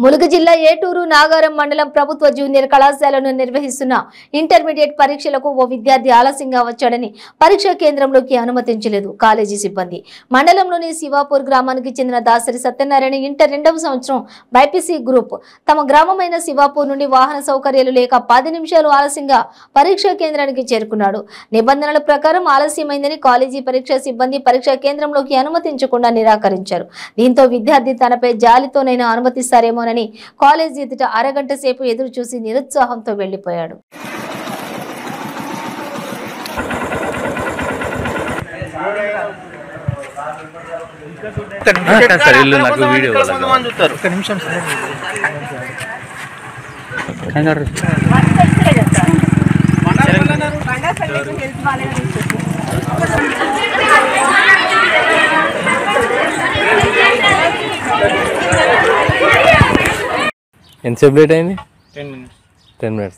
ములుగు జిల్లా ఏటూరు నాగారం మండలం ప్రభుత్వ జూనియర్ కళాశాలను నిర్వహిస్తున్న ఇంటర్మీడియట్ పరీక్షలకు ఓ విద్యార్థి ఆలస్యంగా వచ్చాడని పరీక్షా కేంద్రంలోకి అనుమతించలేదు కాలేజీ సిబ్బంది. మండలంలోని శివాపూర్ గ్రామానికి చెందిన దాసరి సత్యనారాయణ ఇంటర్ 2వ సంవత్సరం బైపీసీ గ్రూప్ తమ గ్రామమైన శివాపూర్ నుండి వాహన సౌకర్యాలు లేక 10 నిమిషాలు ఆలస్యంగా పరీక్షా కేంద్రానికి చేరుకున్నాడు. నిబంధనల ప్రకారం ఆలస్యమైందని కాలేజీ పరీక్షా సిబ్బంది పరీక్షా కేంద్రంలోకి అనుమతించకుండా నిరాకరించారు. దీంతో విద్యార్థి తనపై జాలితోనైనా అనుమతిస్తారేమో కాలేజీ ఎదుట అరగంట సేపు ఎదురు చూసి నిరుత్సాహంతో వెళ్లిపోయాడు. ఎంతసేపు లేట్ అయింది? 10 minutes.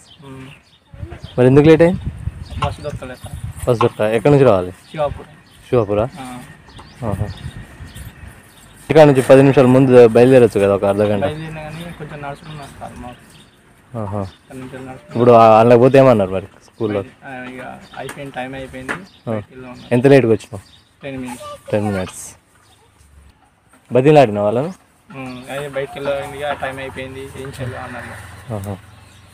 మరి ఎందుకు లేట్ అయింది? బస్ దొరక. ఎక్కడి నుంచి రావాలి? శివాపురా. ఇక్కడ నుంచి 10 నిమిషాల ముందు బయలుదేరచ్చు కదా, ఒక అర్ధ గంట. ఇప్పుడు అందులో పోతే ఏమన్నారు మరి స్కూల్లో? ఎంత లేట్గా వచ్చినావు? 10 minutes. బదిలాడిన వాళ్ళను బయటకి వెళ్ళి టైం అయిపోయింది, ఏం చేయాలి అన్నారు.